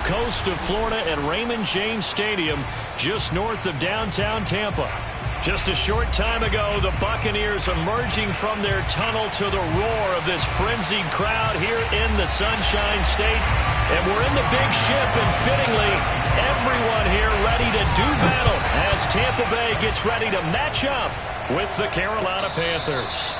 Gulf Coast of Florida at Raymond James Stadium, just north of downtown Tampa. Just a short time ago, the Buccaneers emerging from their tunnel to the roar of this frenzied crowd here in the Sunshine State. And we're in the big ship, and fittingly, everyone here ready to do battle as Tampa Bay gets ready to match up with the Carolina Panthers.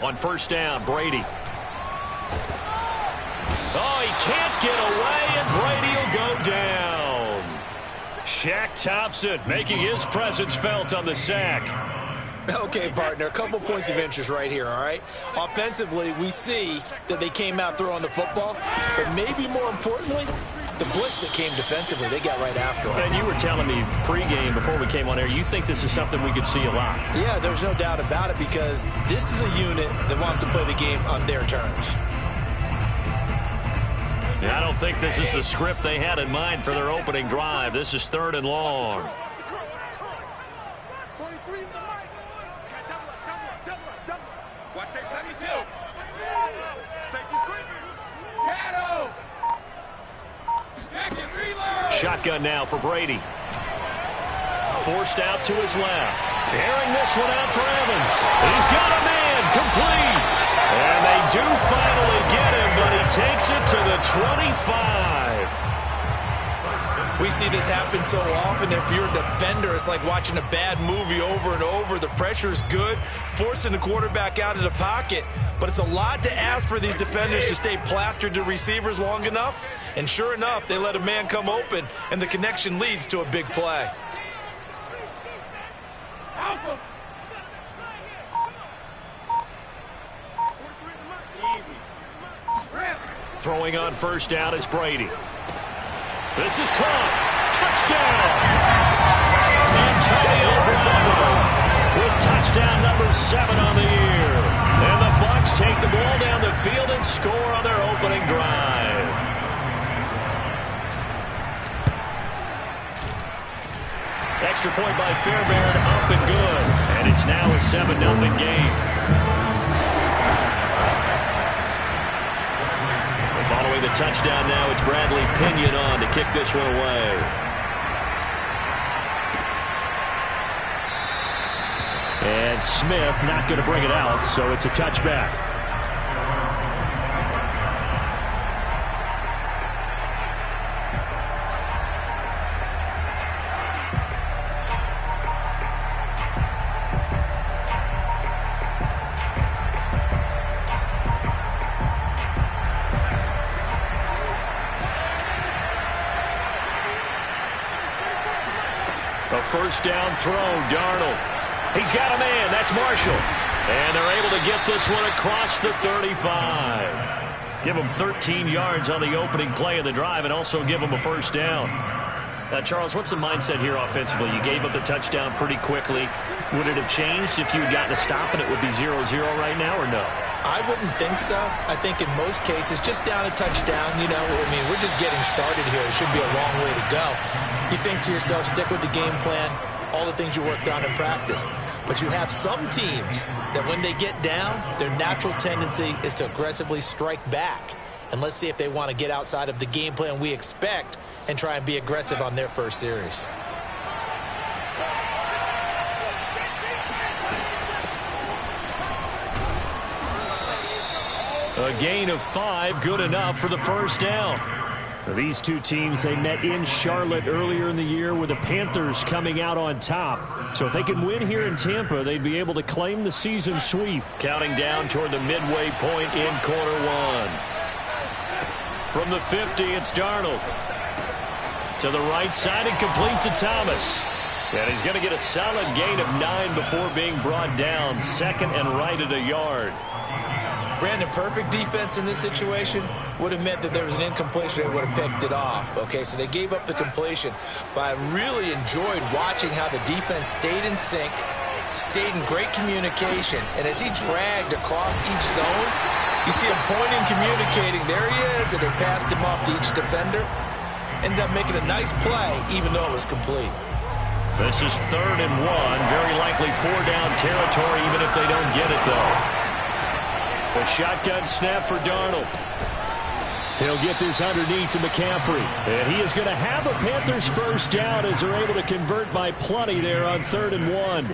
On first down, Brady. Oh, he can't get away, and Brady will go down. Shaq Thompson making his presence felt on the sack. Okay, partner, a couple points of interest right here, all right? Offensively, we see that they came out throwing the football, but maybe more importantly, the blitz that came defensively, they got right after him. And you were telling me pregame before we came on air, you think this is something we could see a lot. Yeah, there's no doubt about it, because this is a unit that wants to play the game on their terms. Yeah, I don't think this is the script they had in mind for their opening drive. This is 3rd and long. Shotgun now for Brady. Forced out to his left. Airing this one out for Evans. He's got a man complete. And they do finally get him, but he takes it to the 25. We see this happen so often. If you're a defender, it's like watching a bad movie over and over. The pressure is good, forcing the quarterback out of the pocket. But it's a lot to ask for these defenders to stay plastered to receivers long enough. And sure enough, they let a man come open, and the connection leads to a big play. Throwing on first down is Brady. This is caught. Touchdown! Antonio Brown with touchdown number 7 on the year. And the Bucs take the ball down the field and score on their opening drive. Extra point by Fairbairn, up and good. And it's now a 7-0 game. Following the touchdown now, it's Bradley Pinion on to kick this one away. And Smith not going to bring it out, so it's a touchback. A first down throw, Darnold. He's got a man. That's Marshall. And they're able to get this one across the 35. Give them 13 yards on the opening play of the drive and also give them a first down. Charles, what's the mindset here offensively? You gave up the touchdown pretty quickly. Would it have changed if you had gotten a stop and it would be 0-0 right now, or no? I wouldn't think so. I think in most cases, just down a touchdown, you know, I mean, we're just getting started here. It should be a long way to go. You think to yourself, stick with the game plan, all the things you worked on in practice. But you have some teams that when they get down, their natural tendency is to aggressively strike back. And let's see if they want to get outside of the game plan we expect and try and be aggressive on their first series. A gain of 5, good enough for the first down. For these two teams, they met in Charlotte earlier in the year with the Panthers coming out on top. So if they can win here in Tampa, they'd be able to claim the season sweep. Counting down toward the midway point in quarter one. From the 50, it's Darnold. To the right side and complete to Thomas. And he's going to get a solid gain of 9 before being brought down. Second and right at a yard. Brandon, perfect defense in this situation would have meant that there was an incompletion. They would have picked it off. Okay, so they gave up the completion. But I really enjoyed watching how the defense stayed in sync, stayed in great communication. And as he dragged across each zone, you see him pointing, communicating. There he is, and they passed him off to each defender. Ended up making a nice play, even though it was complete. This is 3rd and 1. Very likely 4-down territory, even if they don't get it, though. A shotgun snap for Darnold. He'll get this underneath to McCaffrey. And he is going to have a Panthers first down as they're able to convert by plenty there on 3rd and 1.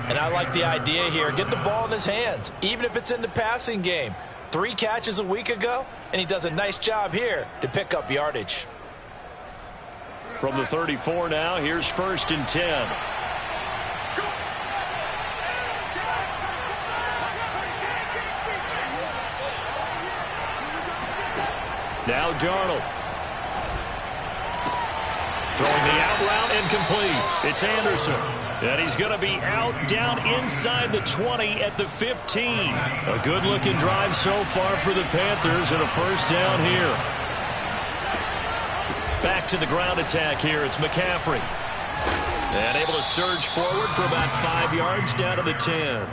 And I like the idea here. Get the ball in his hands, even if it's in the passing game. 3 catches a week ago, and he does a nice job here to pick up yardage. From the 34 now, here's 1st and 10. Now Darnold. Throwing the out route and complete. It's Anderson. And he's going to be out down inside the 20 at the 15. A good-looking drive so far for the Panthers and a first down here. Back to the ground attack here. It's McCaffrey. And able to surge forward for about 5 yards down to the 10.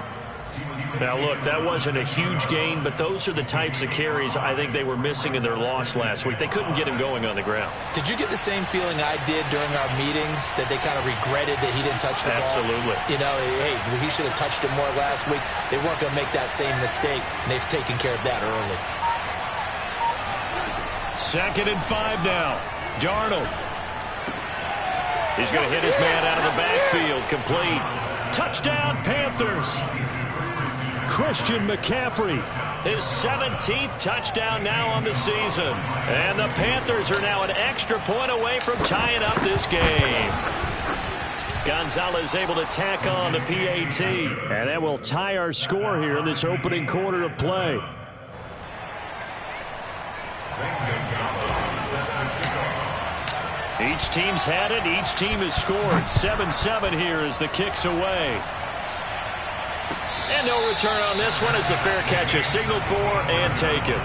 Now, look, that wasn't a huge gain, but those are the types of carries I think they were missing in their loss last week. They couldn't get him going on the ground. Did you get the same feeling I did during our meetings, that they kind of regretted that he didn't touch the ball? Absolutely. You know, hey, he should have touched it more last week. They weren't going to make that same mistake, and they've taken care of that early. 2nd and 5 now. Darnold. He's going to hit his man out of the backfield. Complete. Touchdown, Panthers. Christian McCaffrey. His 17th touchdown now on the season. And the Panthers are now an extra point away from tying up this game. Gonzalez able to tack on the PAT. And that will tie our score here in this opening quarter of play. Each team's had it. Each team has scored. 7-7 here as the kick's away. And no return on this one as the fair catch is signaled for and taken.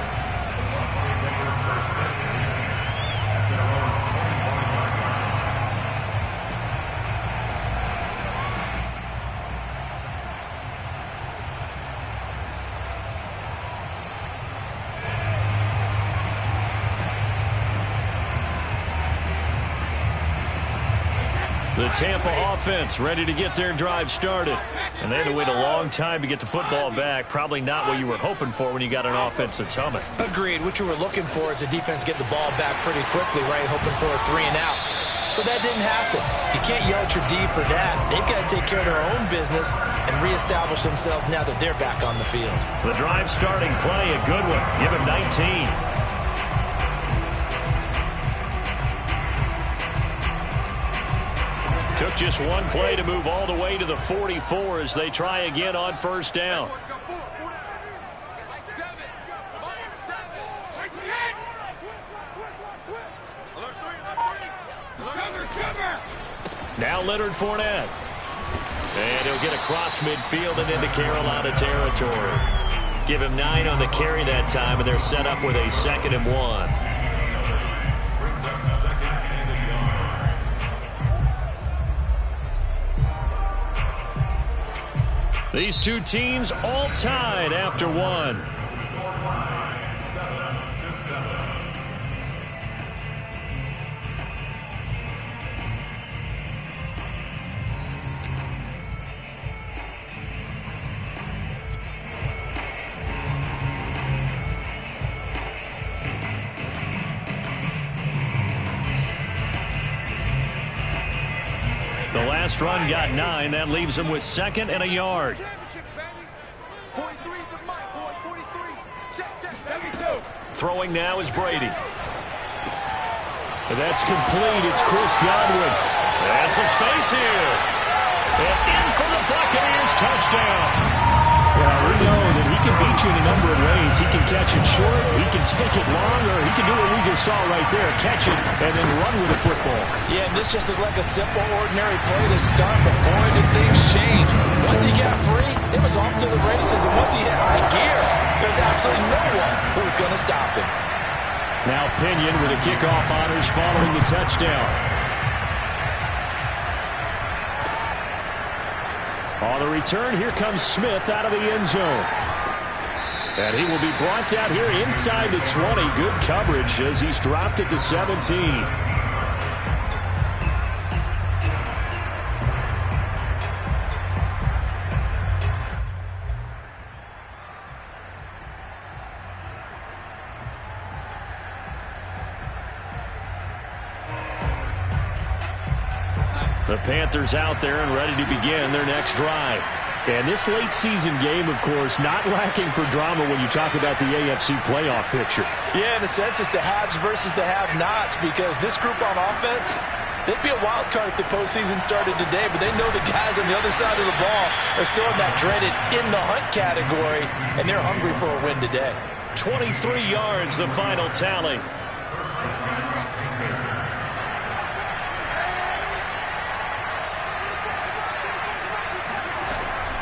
The Tampa offense ready to get their drive started. And they had to wait a long time to get the football back. Probably not what you were hoping for when you got an offense that's humming. Agreed. What you were looking for is the defense get the ball back pretty quickly, right? Hoping for a 3 and out. So that didn't happen. You can't yell at your D for that. They've got to take care of their own business and reestablish themselves now that they're back on the field. The drive starting play, a good one. Give him 19. Took just one play to move all the way to the 44 as they try again on first down. Now Leonard Fournette. And he'll get across midfield and into Carolina territory. Give him 9 on the carry that time, and they're set up with a 2nd and 1. These two teams all tied after 1. The last run got 9. That leaves him with 2nd and a yard. Throwing now is Brady. And that's complete. It's Chris Godwin. And some space here. It's in for the Buccaneers touchdown. Yeah, we know that he can beat you in a number of ways. He can catch it short, he can take it long, or he can do what we just saw right there, catch it and then run with the football. Yeah, and this just looked like a simple, ordinary play to start, but boy, did things change. Once he got free, it was off to the races, and once he hit high gear, there's absolutely no one who was going to stop him. Now Pinion with the kickoff honors following the touchdown. On the return, here comes Smith out of the end zone. And he will be brought down here inside the 20. Good coverage as he's dropped at the 17. The Panthers out there and ready to begin their next drive. And this late season game, of course, not lacking for drama when you talk about the AFC playoff picture. Yeah, in a sense, it's the haves versus the have-nots, because this group on offense, they'd be a wild card if the postseason started today, but they know the guys on the other side of the ball are still in that dreaded in-the-hunt category, and they're hungry for a win today. 23 yards, the final tally.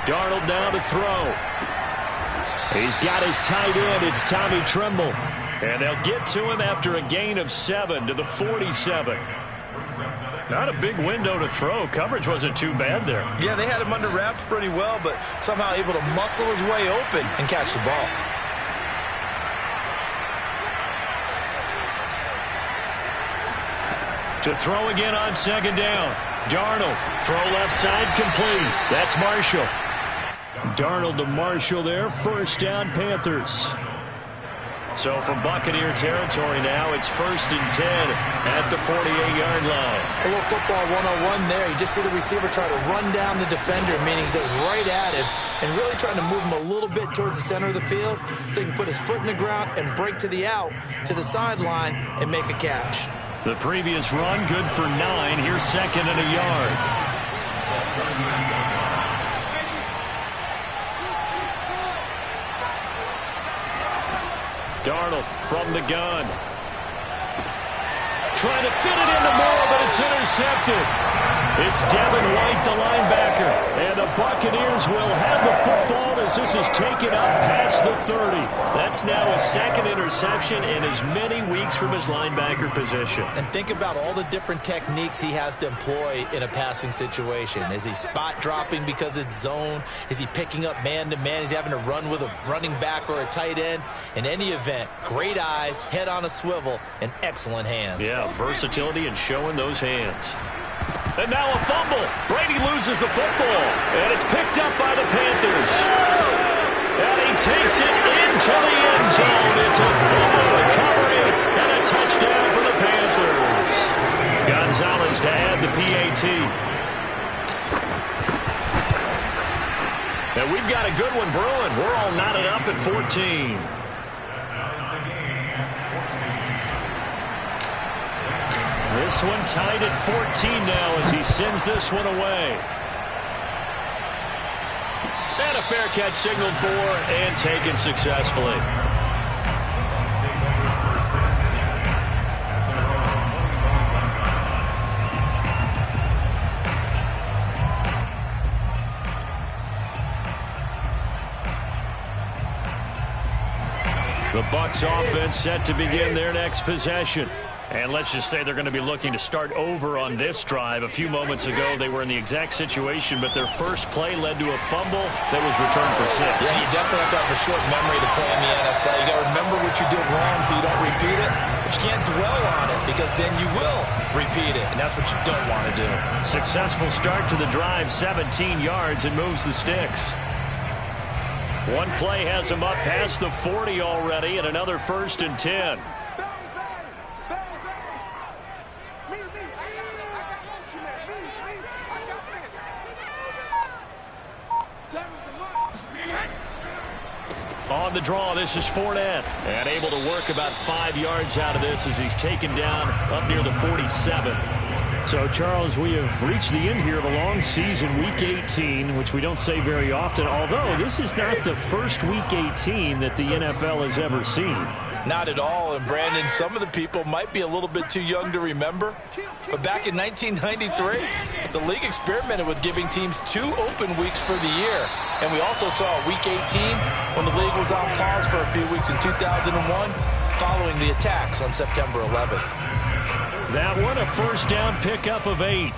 Darnold now to throw. He's got his tight end. It's Tommy Tremble. And they'll get to him after a gain of 7 to the 47. Not a big window to throw. Coverage wasn't too bad there. Yeah, they had him under wraps pretty well, but somehow able to muscle his way open and catch the ball. To throw again on 2nd down. Darnold, throw left side, complete. That's Marshall. Darnold to Marshall there. First down, Panthers. So from Buccaneer territory now, it's 1st and 10 at the 48-yard line. A little football 101 there. You just see the receiver try to run down the defender, meaning he goes right at him and really trying to move him a little bit towards the center of the field so he can put his foot in the ground and break to the out, to the sideline, and make a catch. The previous run, good for 9. Here's 2nd and a yard. Darnold from the gun. Trying to fit it into Moore, but it's intercepted. It's Devin White, the linebacker. And the Buccaneers will have the football as this is taken up past the 30. That's now his 2nd interception in as many weeks from his linebacker position. And think about all the different techniques he has to employ in a passing situation. Is he spot dropping because it's zone? Is he picking up man-to-man? Is he having to run with a running back or a tight end? In any event, great eyes, head on a swivel, and excellent hands. Yeah, versatility and showing those hands. And now a fumble. Brady loses the football. And it's picked up by the Panthers. And he takes it into the end zone. It's a fumble recovery and a touchdown for the Panthers. Gonzalez to add the PAT. And we've got a good one brewing. We're all knotted up at 14. This one tied at 14 now as he sends this one away. And a fair catch signaled for and taken successfully. The Bucs offense set to begin their next possession. And let's just say they're going to be looking to start over on this drive. A few moments ago, they were in the exact situation, but their first play led to a fumble that was returned for 6. Yeah, you definitely have to have a short memory to play in the NFL. You got to remember what you did wrong so you don't repeat it, but you can't dwell on it because then you will repeat it, and that's what you don't want to do. Successful start to the drive, 17 yards, and moves the sticks. One play has him up past the 40 already, and another 1st and 10. On the draw, this is Fournette. And able to work about 5 yards out of this as he's taken down up near the 47. So, Charles, we have reached the end here of a long season, Week 18, which we don't say very often, although this is not the first Week 18 that the NFL has ever seen. Not at all, and Brandon, some of the people might be a little bit too young to remember, but back in 1993, the league experimented with giving teams 2 open weeks for the year, and we also saw Week 18 when the league was on pause for a few weeks in 2001 following the attacks on September 11th. That one, a first down pickup of 8.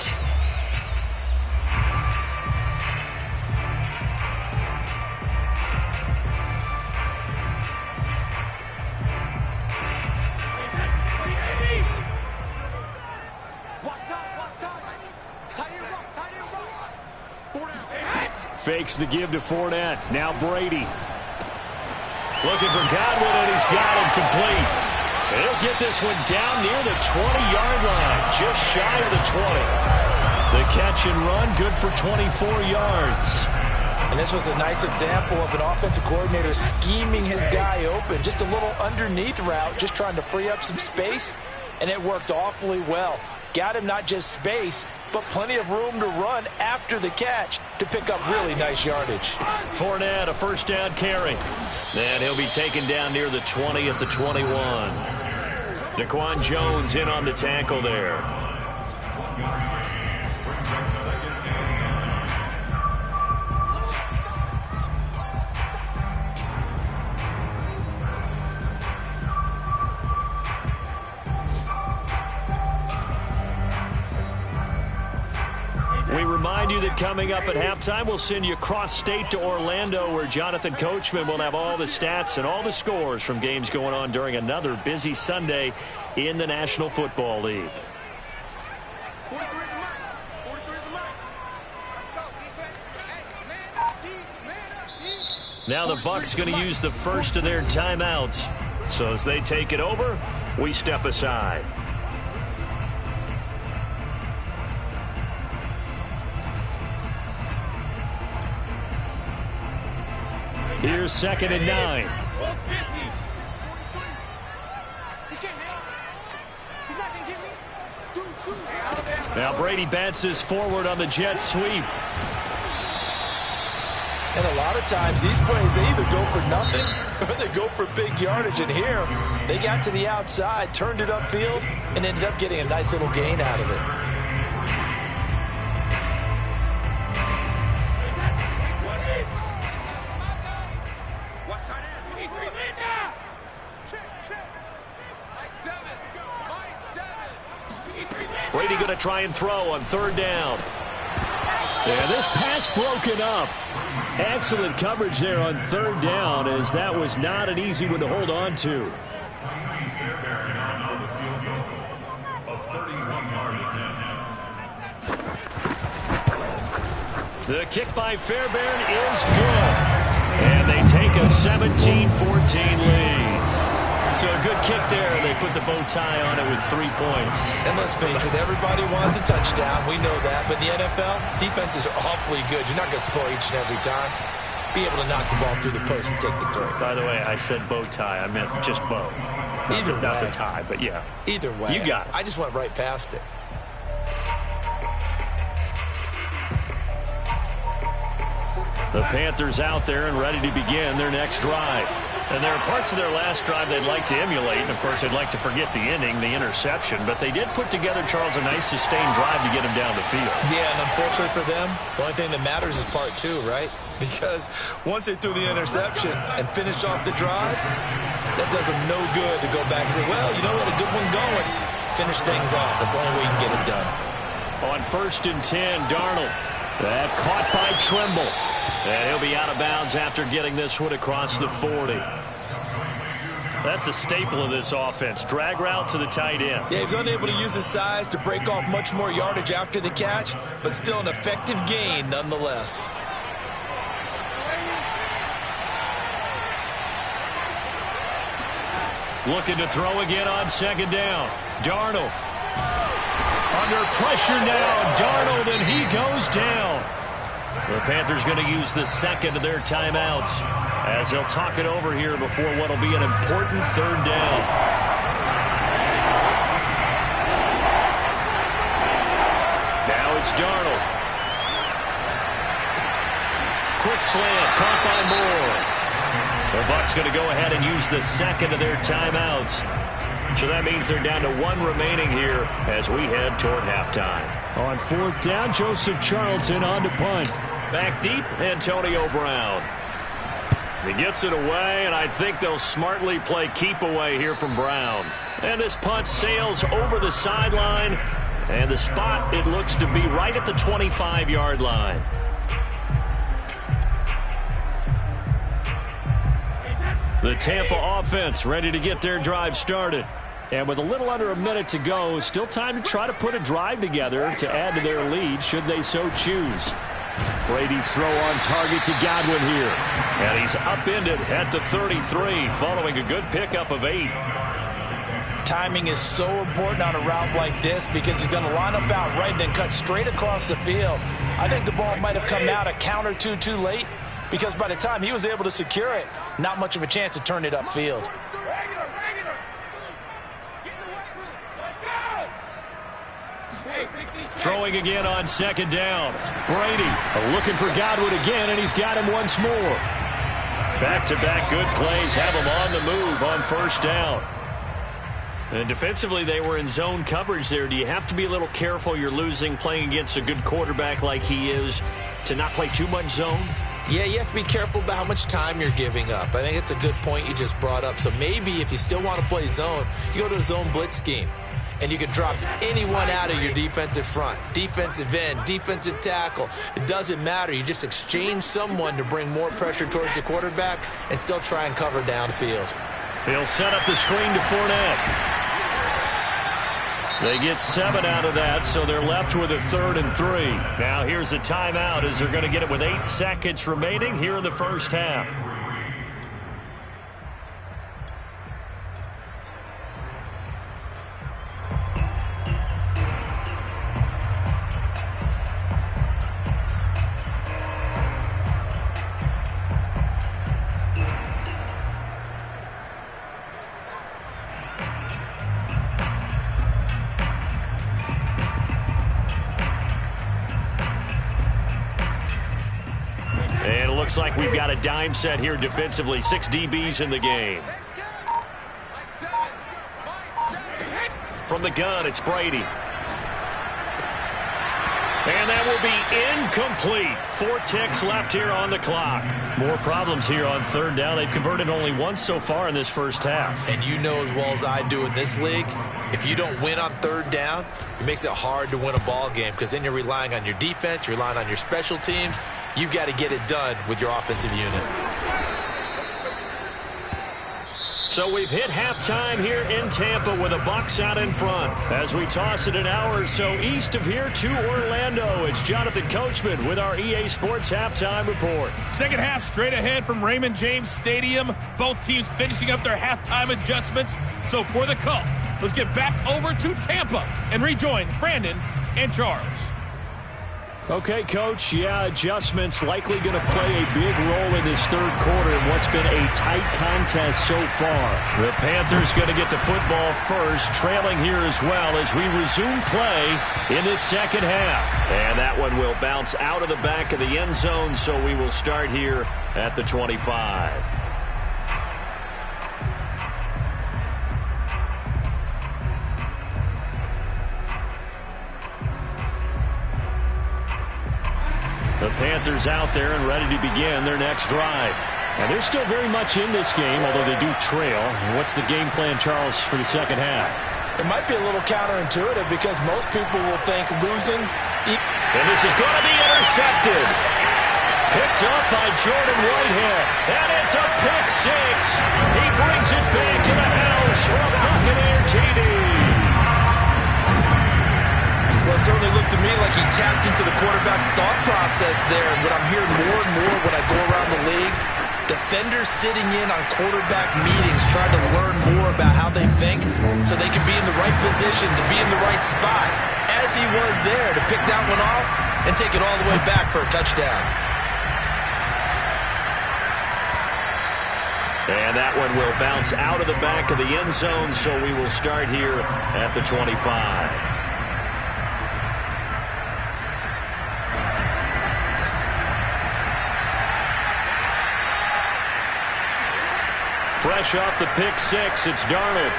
Fakes the give to Fournette. Now Brady. Looking for Godwin, and he's got him complete. He'll get this one down near the 20-yard line, just shy of the 20. The catch and run, good for 24 yards. And this was a nice example of an offensive coordinator scheming his guy open. Just a little underneath route, just trying to free up some space, and it worked awfully well. Got him not just space, but plenty of room to run after the catch to pick up really nice yardage. Fournette, a first down carry. And he'll be taken down near the 20 at the 21. Daquan Jones in on the tackle there. We remind you that coming up at halftime, we'll send you cross-state to Orlando, where Jonathan Coachman will have all the stats and all the scores from games going on during another busy Sunday in the National Football League. Now the Bucs going to use the first of their timeouts. So as they take it over, we step aside. Here's 2nd and 9. Now Brady bounces forward on the jet sweep. And a lot of times these plays, they either go for nothing or they go for big yardage. And here, they got to the outside, turned it upfield, and ended up getting a nice little gain out of it. Brady going to try and throw on 3rd down. And this pass broken up. Excellent coverage there on 3rd down, as that was not an easy one to hold on to. The kick by Fairbairn is good. And they take a 17-14 lead. So a good kick there. They put the bow tie on it with 3 points. And let's face it, everybody wants a touchdown. We know that. But in the NFL, defenses are awfully good. You're not going to score each and every time. Be able to knock the ball through the post and take the turn. By the way, I said bow tie. I meant just bow. Not the tie, but yeah. Either way. You got it. I just went right past it. The Panthers out there and ready to begin their next drive. And there are parts of their last drive they'd like to emulate. And, of course, they'd like to forget the inning, the interception. But they did put together, Charles, a nice sustained drive to get him down the field. Yeah, and unfortunately for them, the only thing that matters is part two, right? Because once they threw the interception and finished off the drive, that does them no good to go back and say, well, you know, we had a good one going. Finish things off. That's the only way you can get it done. On 1st and 10, Darnold. That caught by Trimble. And he'll be out of bounds after getting this one across the 40. That's a staple of this offense. Drag route to the tight end. Yeah, he was unable to use his size to break off much more yardage after the catch, but still an effective gain nonetheless. Looking to throw again on 2nd down. Darnold. Under pressure now, Darnold, and he goes down. The Panthers going to use the second of their timeouts as they'll talk it over here before what will be an important 3rd down. Now it's Darnold. Quick slant, caught by Moore. The Bucs going to go ahead and use the second of their timeouts. So that means they're down to 1 remaining here as we head toward halftime. On 4th down, Joseph Charlton on to punt. Back deep, Antonio Brown. He gets it away, and I think they'll smartly play keep away here from Brown. And this punt sails over the sideline, and the spot, it looks to be right at the 25-yard line. The Tampa offense ready to get their drive started. And with a little under a minute to go, still time to try to put a drive together to add to their lead should they so choose. Brady's throw on target to Godwin here. And he's upended at the 33 following a good pickup of 8. Timing is so important on a route like this because he's going to line up out right and then cut straight across the field. I think the ball might have come out a count or two too late because by the time he was able to secure it, not much of a chance to turn it upfield. Throwing again on 2nd down. Brady looking for Godwin again, and he's got him once more. Back-to-back good plays have him on the move on 1st down. And defensively, they were in zone coverage there. Do you have to be a little careful? You're losing playing against a good quarterback like he is to not play too much zone? Yeah, you have to be careful about how much time you're giving up. I think it's a good point you just brought up. So maybe if you still want to play zone, you go to a zone blitz scheme. And you can drop anyone out of your defensive front. Defensive end, defensive tackle. It doesn't matter. You just exchange someone to bring more pressure towards the quarterback and still try and cover downfield. He'll set up the screen to Fournette. They get 7 out of that, so they're left with a 3rd and 3. Now here's a timeout as they're going to get it with 8 seconds remaining here in the 1st half. And it looks like we've got a dime set here defensively. 6 DBs in the game. From the gun, it's Brady. And that will be incomplete. 4 ticks left here on the clock. More problems here on 3rd down. They've converted only once so far in this 1st half. And you know as well as I do in this league, if you don't win on 3rd down, it makes it hard to win a ball game because then you're relying on your defense, you're relying on your special teams. You've got to get it done with your offensive unit. So we've hit halftime here in Tampa with the Bucs out in front. As we toss it an hour or so east of here to Orlando, it's Jonathan Coachman with our EA Sports Halftime Report. Second half straight ahead from Raymond James Stadium. Both teams finishing up their halftime adjustments. So for the call, let's get back over to Tampa and rejoin Brandon and Charles. Okay, Coach. Yeah, adjustments likely going to play a big role in this 3rd quarter in what's been a tight contest so far. The Panthers going to get the football first, trailing here as well as we resume play in this 2nd half. And that one will bounce out of the back of the end zone, so we will start here at the 25. The Panthers out there and ready to begin their next drive. And they're still very much in this game, although they do trail. And what's the game plan, Charles, for the second half? It might be a little counterintuitive because most people will think losing. And this is going to be intercepted. Picked up by Jordan Whitehead. And it's a pick six. He brings it back to the house for a Buccaneer TD. Well, it certainly looked to me like he tapped into the quarterback's thought process there. And what I'm hearing more and more when I go around the league, defenders sitting in on quarterback meetings trying to learn more about how they think so they can be in the right position to be in the right spot, as he was there to pick that one off and take it all the way back for a touchdown. And that one will bounce out of the back of the end zone, so we will start here at the 25. Fresh off the pick six, it's Darnold.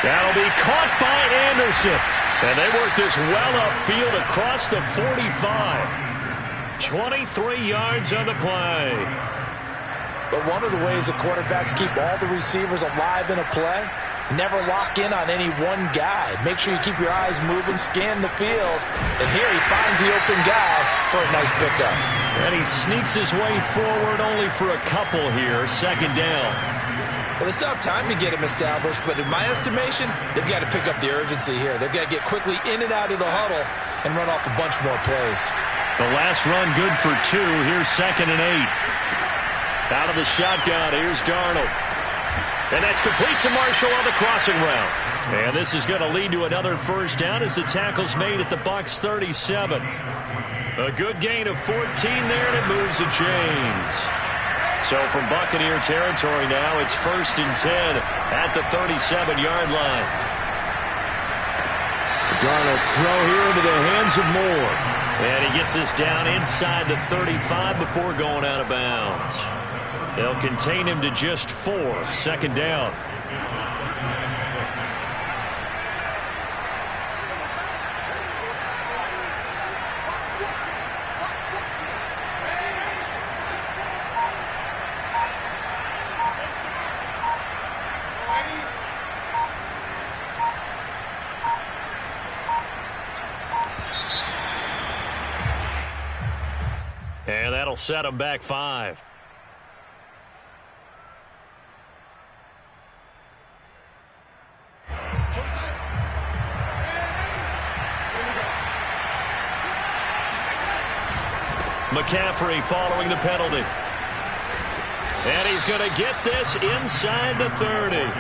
That'll be caught by Anderson. And they work this well upfield across the 45. 23 yards on the play. But one of the ways that quarterbacks keep all the receivers alive in a play, never lock in on any one guy. Make sure you keep your eyes moving, scan the field. And here he finds the open guy for a nice pickup. And he sneaks his way forward only for a couple here. Second down. Well, they still have time to get him established, but in my estimation, they've got to pick up the urgency here. They've got to get quickly in and out of the huddle and run off a bunch more plays. The last run good for 2. Here's 2nd and 8. Out of the shotgun, here's Darnold. And that's complete to Marshall on the crossing route. And this is going to lead to another first down as the tackle's made at the Bucs 37. A good gain of 14 there, and it moves the chains. So from Buccaneer territory now, it's 1st and 10 at the 37-yard line. Darnold's throw here into the hands of Moore. And he gets this down inside the 35 before going out of bounds. They'll contain him to just 4. 2nd down. And that'll set him back 5. McCaffrey following the penalty. And he's going to get this inside the 30.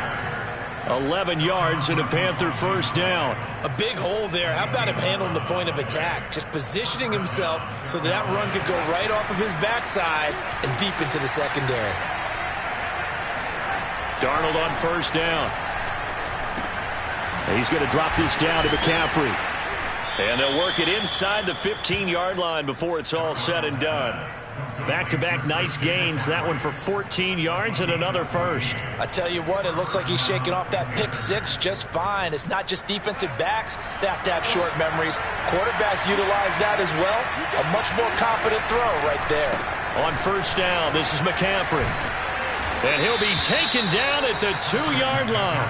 11 yards and a Panther first down. A big hole there. How about him handling the point of attack? Just positioning himself so that run could go right off of his backside and deep into the secondary. Darnold on first down. He's going to drop this down to McCaffrey. And they'll work it inside the 15-yard line before it's all said and done. Back-to-back nice gains. That one for 14 yards and another first. I tell you what, it looks like he's shaking off that pick six just fine. It's not just defensive backs that have to have short memories. Quarterbacks utilize that as well. A much more confident throw right there. On first down, this is McCaffrey. And he'll be taken down at the 2-yard line.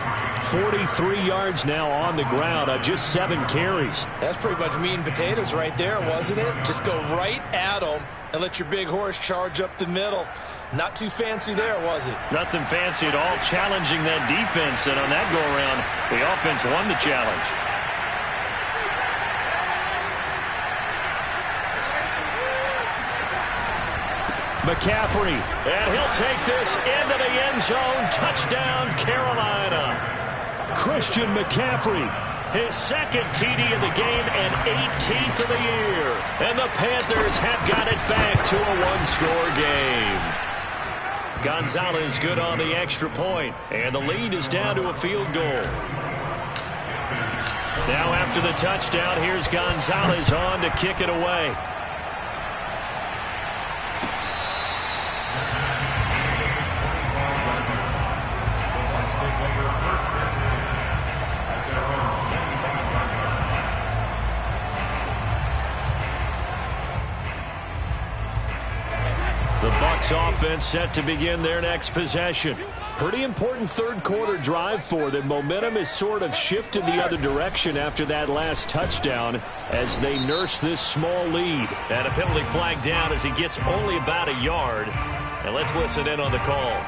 43 yards now on the ground on just 7 carries. That's pretty much meat and potatoes right there, wasn't it? Just go right at him and let your big horse charge up the middle. Not too fancy there, was it? Nothing fancy at all, challenging that defense. And on that go-around, the offense won the challenge. McCaffrey, and he'll take this into the end zone. Touchdown, Carolina. Christian McCaffrey, his 2nd TD of the game and 18th of the year. And the Panthers have got it back to a 1-score game. Gonzalez good on the extra point, and the lead is down to a field goal. Now after the touchdown, here's Gonzalez on to kick it away. The Bucs offense set to begin their next possession. Pretty important third quarter drive for them. Momentum has sort of shifted the other direction after that last touchdown as they nurse this small lead. And a penalty flag down as he gets only about a yard. And let's listen in on the call.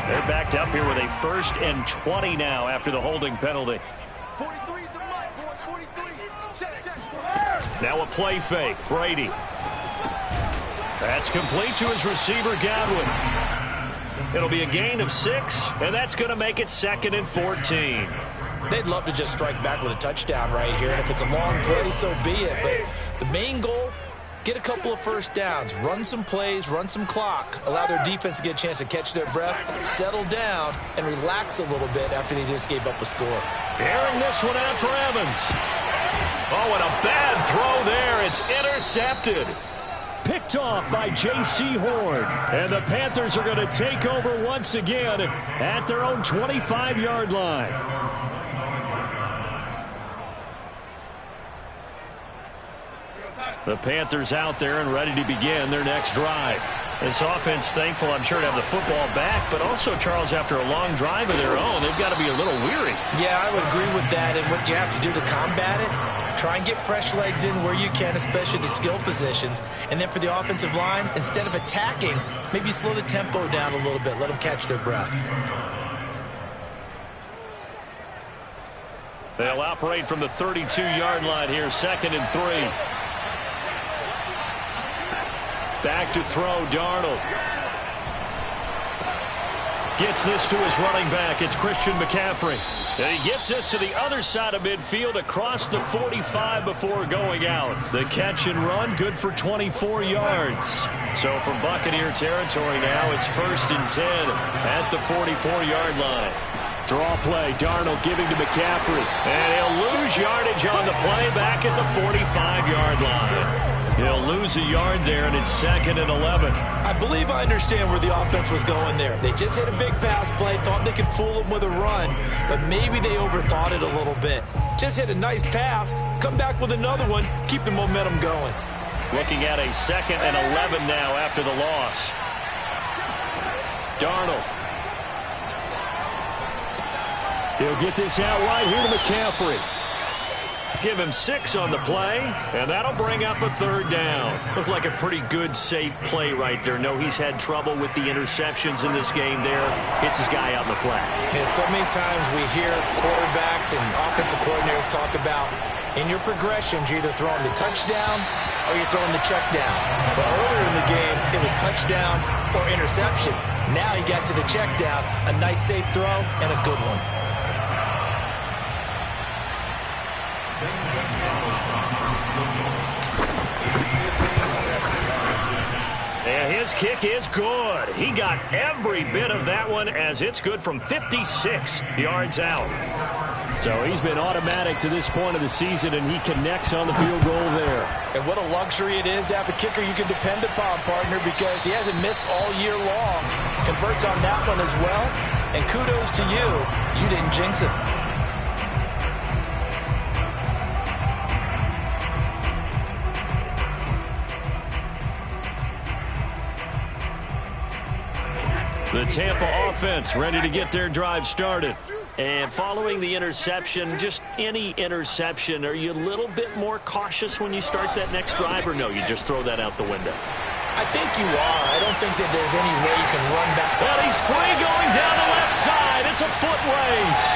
They're backed up here with a 1st and 20 now after the holding penalty. 43 is the mic, boy. 43. Check. Now a play fake. Brady. That's complete to his receiver, Godwin. It'll be a gain of 6, and that's going to make it 2nd and 14. They'd love to just strike back with a touchdown right here, and if it's a long play, so be it. But the main goal, get a couple of first downs, run some plays, run some clock, allow their defense to get a chance to catch their breath, settle down, and relax a little bit after they just gave up a score. Airing this one out for Evans. Oh, and a bad throw there. It's intercepted. Picked off by J.C. Horn. And the Panthers are going to take over once again at their own 25-yard line. The Panthers out there and ready to begin their next drive. This offense thankful, I'm sure, to have the football back, but also, Charles, after a long drive of their own, they've got to be a little weary. Yeah, I would agree with that, and what you have to do to combat it, try and get fresh legs in where you can, especially the skill positions. And then for the offensive line, instead of attacking, maybe slow the tempo down a little bit, let them catch their breath. They'll operate from the 32-yard line here, 2nd and 3. Back to throw, Darnold. Gets this to his running back. It's Christian McCaffrey. And he gets this to the other side of midfield across the 45 before going out. The catch and run, good for 24 yards. So from Buccaneer territory now, it's 1st and 10 at the 44-yard line. Draw play, Darnold giving to McCaffrey. And he'll lose yardage on the play back at the 45-yard line. He'll lose a yard there, and it's 2nd and 11. I believe I understand where the offense was going there. They just hit a big pass play, thought they could fool him with a run, but maybe they overthought it a little bit. Just hit a nice pass, come back with another one, keep the momentum going. Looking at a 2nd and 11 now after the loss. Darnold. He'll get this out right here to McCaffrey. Give him 6 on the play, and that'll bring up a 3rd down. Looked like a pretty good, safe play right there. No, he's had trouble with the interceptions in this game there. Hits his guy out in the flat. Yeah, so many times we hear quarterbacks and offensive coordinators talk about in your progressions, you're either throwing the touchdown or you're throwing the check down. But earlier in the game, it was touchdown or interception. Now he got to the check down, a nice safe throw, and a good one. And his kick is good. He got every bit of that one as it's good from 56 yards out. So he's been automatic to this point of the season, and he connects on the field goal there. And what a luxury it is to have a kicker you can depend upon, partner, because he hasn't missed all year long. Converts on that one as well. And kudos to you. You didn't jinx it. The Tampa offense ready to get their drive started. And following the interception, just any interception, are you a little bit more cautious when you start that next drive, or no, you just throw that out the window? I think you are. I don't think that there's any way you can run back. Well, he's free going down the left side. It's a foot race.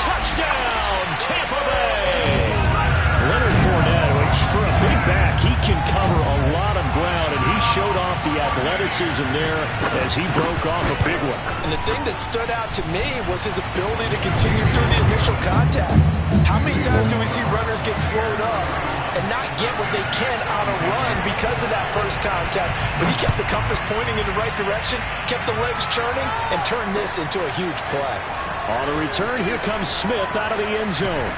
Touchdown, Tampa Bay. Leonard Fournette, which for a big back, he can cover a lot of ground, and he showed off the athleticism there as he broke off a big one. And the thing that stood out to me was his ability to continue through the initial contact. How many times do we see runners get slowed up and not get what they can on a run because of that first contact? But he kept the compass pointing in the right direction, kept the legs churning, and turned this into a huge play. On a return, here comes Smith out of the end zone.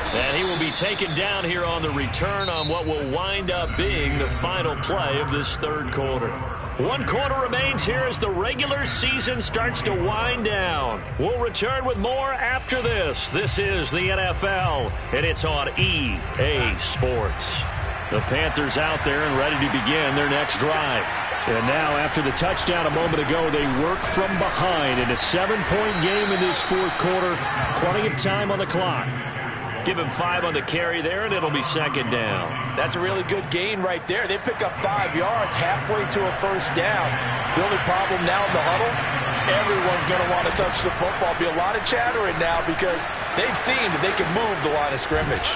And he will be taken down here on the return on what will wind up being the final play of this third quarter. 1 quarter remains here as the regular season starts to wind down. We'll return with more after this. This is the NFL, and it's on EA Sports. The Panthers out there and ready to begin their next drive. And now, after the touchdown a moment ago, they work from behind in a 7-point game in this fourth quarter. Plenty of time on the clock. Give him 5 on the carry there, and it'll be second down. That's a really good gain right there. They pick up 5 yards halfway to a first down. The only problem now in the huddle, everyone's going to want to touch the football. Be a lot of chattering now because they've seen that they can move the line of scrimmage.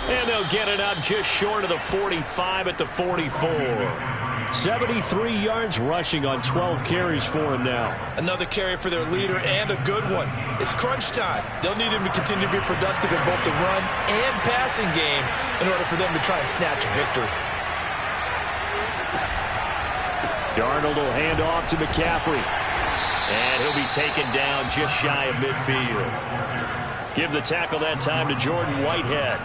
And they'll get it up just short of the 45 at the 44. 73 yards rushing on 12 carries for him now. Another carry for their leader and a good one. It's crunch time. They'll need him to continue to be productive in both the run and passing game in order for them to try and snatch a victory. Darnold will hand off to McCaffrey. And he'll be taken down just shy of midfield. Give the tackle that time to Jordan Whitehead.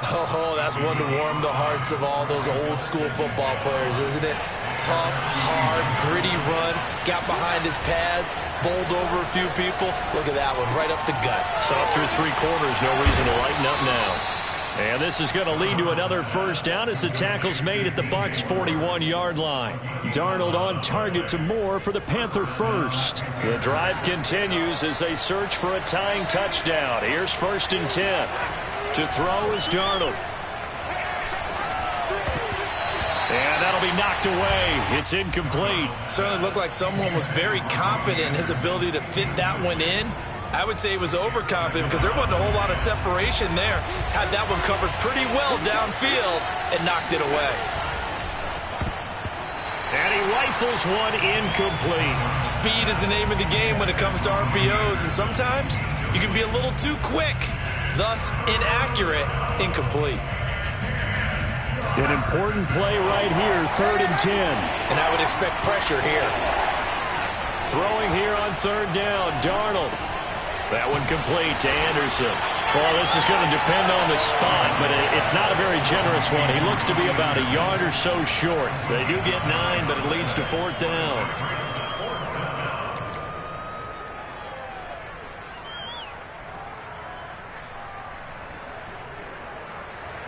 Oh, that's one to warm the hearts of all those old school football players, isn't it? Tough, hard, gritty run, got behind his pads, bowled over a few people. Look at that one, right up the gut. Saw through 3 quarters, no reason to lighten up now. And this is going to lead to another first down as the tackle's made at the Bucs 41-yard line. Darnold on target to Moore for the Panther first. The drive continues as they search for a tying touchdown. Here's 1st and 10. To throw is Darnold. And that'll be knocked away. It's incomplete. Certainly looked like someone was very confident in his ability to fit that one in. I would say he was overconfident because there wasn't a whole lot of separation there. Had that one covered pretty well downfield and knocked it away. And he rifles one incomplete. Speed is the name of the game when it comes to RPOs, and sometimes you can be a little too quick. Thus, inaccurate, incomplete. An important play right here, 3rd and 10. And I would expect pressure here. Throwing here on 3rd down, Darnold. That one complete to Anderson. Well, this is going to depend on the spot, but it's not a very generous one. He looks to be about a yard or so short. They do get 9, but it leads to 4th down.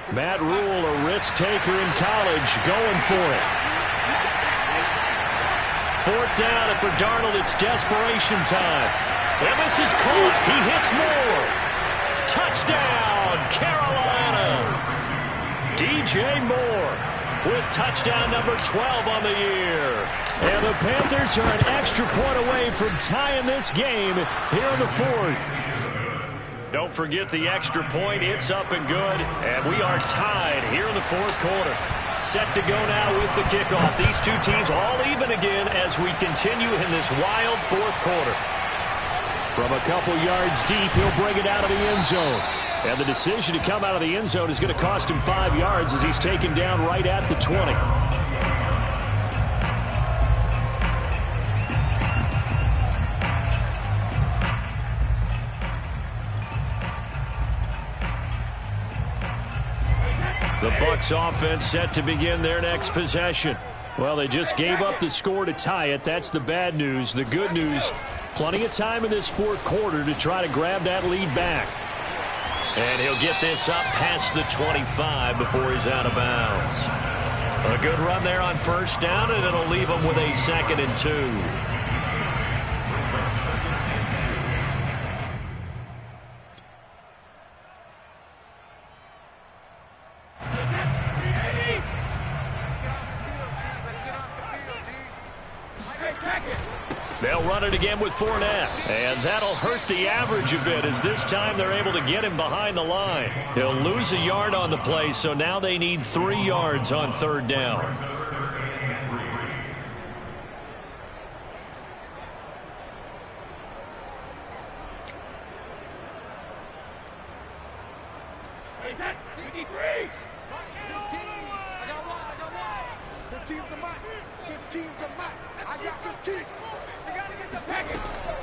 Matt Rule, a risk taker in college, going for it. 4th down, and for Darnold, it's desperation time. And this is caught. He hits Moore. Touchdown, Carolina. DJ Moore with touchdown number 12 on the year. And the Panthers are an extra point away from tying this game here in the 4th. Don't forget the extra point. It's up and good. And we are tied here in the 4th quarter. Set to go now with the kickoff. These two teams all even again as we continue in this wild 4th quarter. From a couple yards deep, he'll bring it out of the end zone. And the decision to come out of the end zone is going to cost him 5 yards as he's taken down right at the 20. The Bucs offense set to begin their next possession. Well, they just gave up the score to tie it. That's the bad news. The good news, plenty of time in this 4th quarter to try to grab that lead back. And he'll get this up past the 25 before he's out of bounds. A good run there on 1st down, and it'll leave him with a 2nd and 2. They'll run it again with Fournette. And that'll hurt the average a bit as this time they're able to get him behind the line. He'll lose a yard on the play, so now they need 3 yards on 3rd down.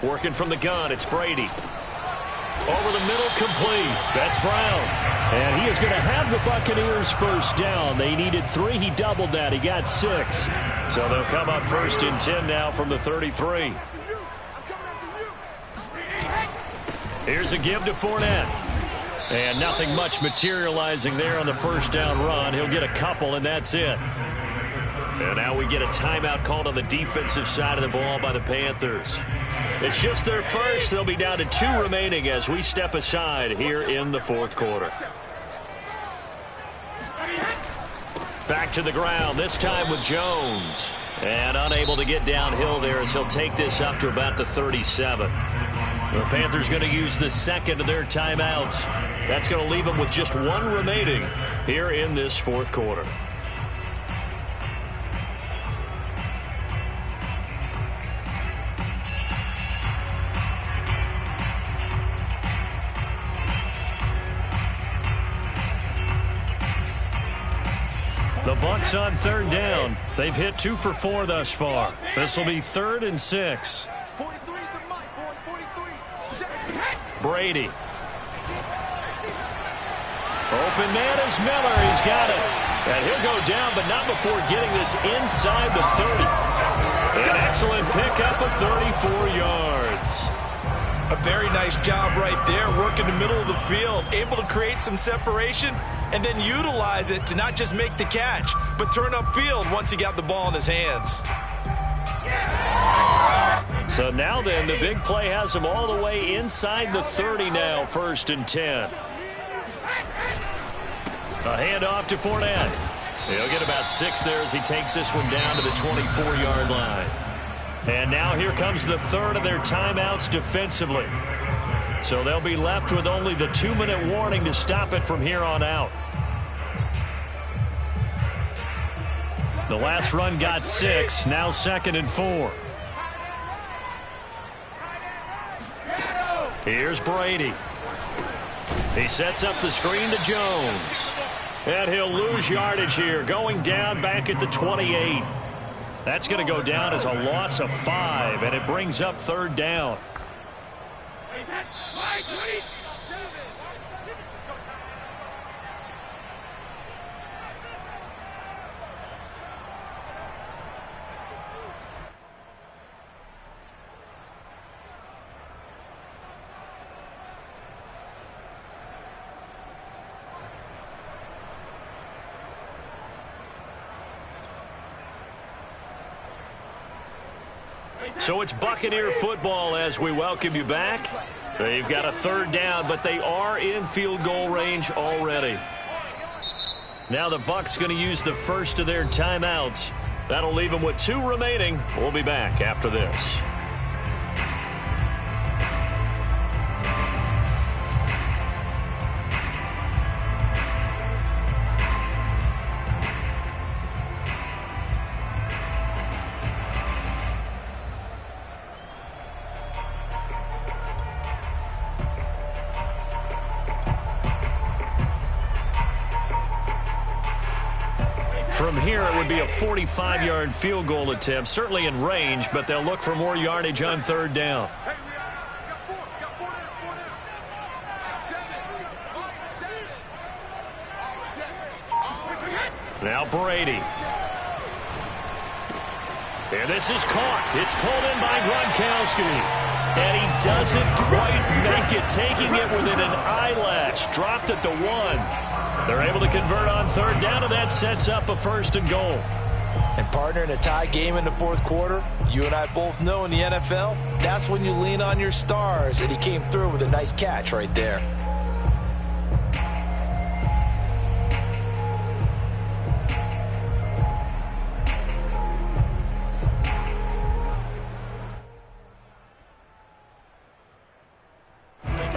Working from the gun, it's Brady. Over the middle, complete. That's Brown. And he is going to have the Buccaneers 1st down. They needed 3. He doubled that. He got 6. So they'll come up 1st and 10 now from the 33. Here's a give to Fournette. And nothing much materializing there on the first down run. He'll get a couple, and that's it. And now we get a timeout called on the defensive side of the ball by the Panthers. It's just their first. They'll be down to 2 remaining as we step aside here in the 4th quarter. Back to the ground, this time with Jones. And unable to get downhill there as he'll take this up to about the 37. The Panthers going to use the second of their timeouts. That's going to leave them with just 1 remaining here in this 4th quarter. The Bucs on 3rd down. They've hit 2 for 4 thus far. This will be 3rd and 6. Brady. Open man is Miller. He's got it. And he'll go down, but not before getting this inside the 30. An excellent pickup of 34 yards. A very nice job right there, working the middle of the field, able to create some separation and then utilize it to not just make the catch, but turn upfield once he got the ball in his hands. So now then, the big play has him all the way inside the 30 now, 1st and 10. A handoff to Fournette. He'll get about 6 there as he takes this one down to the 24-yard line. And now here comes the 3rd of their timeouts defensively. So they'll be left with only the 2-minute warning to stop it from here on out. The last run got 6, now 2nd and 4. Here's Brady. He sets up the screen to Jones. And he'll lose yardage here, going down back at the 28. That's going to go down as a loss of 5, and it brings up 3rd down. So it's Buccaneer football as we welcome you back. They've got a 3rd down, but they are in field goal range already. Now the Bucs going to use the first of their timeouts. That'll leave them with 2 remaining. We'll be back after this. From here, it would be a 45-yard field goal attempt, certainly in range, but they'll look for more yardage on 3rd down. Now Brady. And this is caught. It's pulled in by Gronkowski. And he doesn't quite make it, taking it within an eyelash. Dropped at the 1. They're able to convert on 3rd down, and that sets up a 1st and goal. And partner, in a tie game in the 4th quarter, you and I both know in the NFL, that's when you lean on your stars, and he came through with a nice catch right there.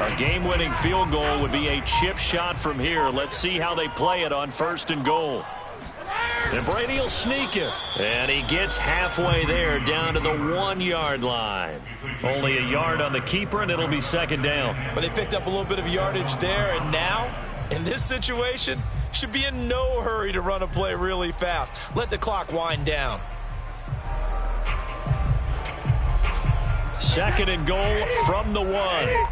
A game-winning field goal would be a chip shot from here. Let's see how they play it on 1st and goal. And Brady will sneak it. And he gets halfway there, down to the 1-yard line. Only a yard on the keeper, and it'll be 2nd down. But they picked up a little bit of yardage there, and now, in this situation, should be in no hurry to run a play really fast. Let the clock wind down. 2nd and goal from the 1.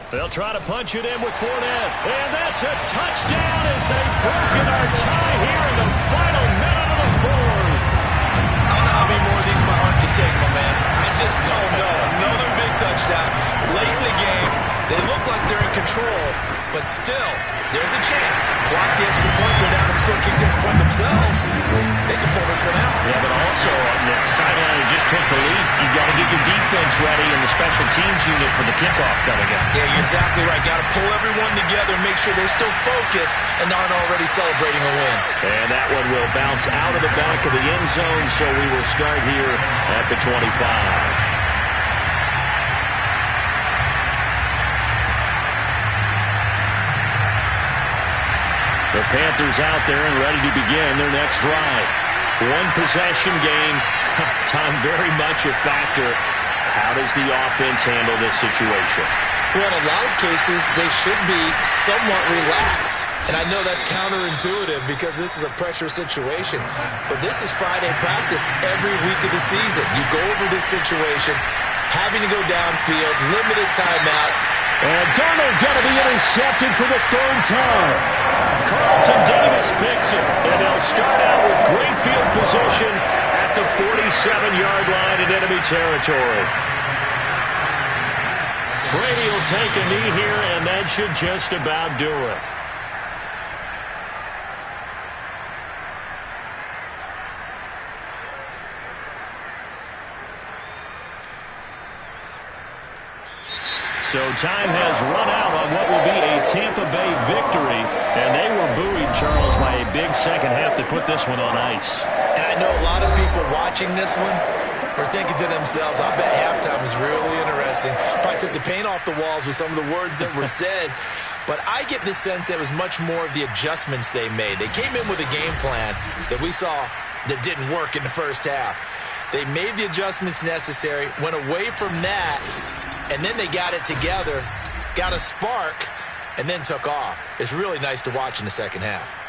They'll try to punch it in with Fournette. And that's a touchdown as they've broken our tie here in the final minute of the fourth. I don't know how many more of these my heart can take, my man. I just don't know. Another big touchdown. Late in the game, they look like they're in control, but still, there's a chance. Block the extra point, go down and score, kick the extra point themselves. They can pull this one out. Yeah, but also on the sideline that just took the lead, you've got to get your defense ready and the special teams unit for the kickoff coming up. Yeah, you're exactly right. Got to pull everyone together, make sure they're still focused and aren't already celebrating a win. And that one will bounce out of the back of the end zone, so we will start here at the 25. The Panthers out there and ready to begin their next drive. One possession game. Time very much a factor. How does the offense handle this situation? Well, in a lot of cases, they should be somewhat relaxed. And I know that's counterintuitive because this is a pressure situation. But this is Friday practice every week of the season. You go over this situation, having to go downfield, limited timeouts. And Darnold going to be intercepted for the third time. Carlton Davis picks it, and they'll start out with great field position at the 47-yard line in enemy territory. Brady will take a knee here, and that should just about do it. So time has run out on what will be a Tampa Bay victory. And they were buoyed, Charles, by a big second half to put this one on ice. And I know a lot of people watching this one are thinking to themselves, I bet halftime was really interesting. Probably took the paint off the walls with some of the words that were said. But I get the sense that it was much more of the adjustments they made. They came in with a game plan that we saw that didn't work in the first half. They made the adjustments necessary, went away from that, and then they got it together, got a spark, and then took off. It's really nice to watch in the second half.